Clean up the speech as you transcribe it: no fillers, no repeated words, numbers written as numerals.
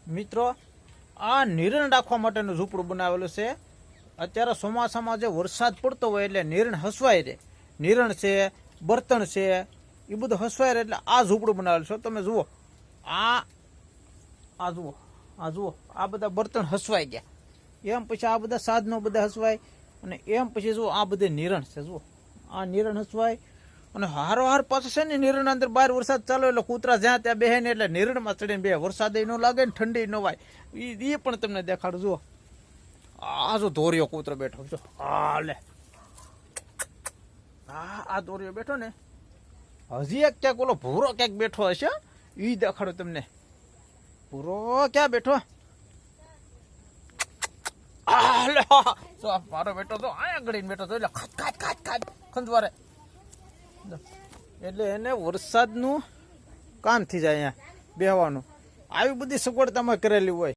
મિત્રો આ નિરણ રાખવા માટેનું ઝૂંપડું બનાવેલું છે। અત્યારે ચોમાસામાં જે વરસાદ પડતો હોય એટલે નિરણ હસવાય રહે। નિરણ છે, બર્તન છે, એ બધું હસવાય રહે એટલે આ ઝૂંપડું બનાવેલું છે। તમે જુઓ, આ જુઓ આ બધા બર્તન હસવાઈ ગયા, એમ પછી આ બધા સાધનો બધા હસવાય, અને એમ પછી જુઓ આ બધે નિરણ છે। જુઓ આ નિરણ હસવાય, અને હારોહાર પાછું છે ને નિરણ અંદર બહાર વરસાદ ચાલો એટલે કૂતરા જ્યાં ત્યાં બેહે ને એટલે નિરણમાં ચડીને બે, વરસાદ ન લાગે ને ઠંડી ન વાય, એ પણ તમને દેખાડું। જુઓ આ જો ધોરિયો કૂતરો બેઠો જો, આ લે આ ધોરિયો બેઠો ને, હજી એક ક્યાંક ઓલો ભૂરો ક્યાંક બેઠો હશે, એ દેખાડો તમને। ભૂરો ક્યાં બેઠો? મારો બેટો તો આયા ગળીને બેઠો તો, એટલે ખાટ ખંજવારે, એટલે એને વરસાદનું કામ થઈ જાય અહીંયા બેહવાનું, આવી બધી સગવડતામાં કરેલી હોય।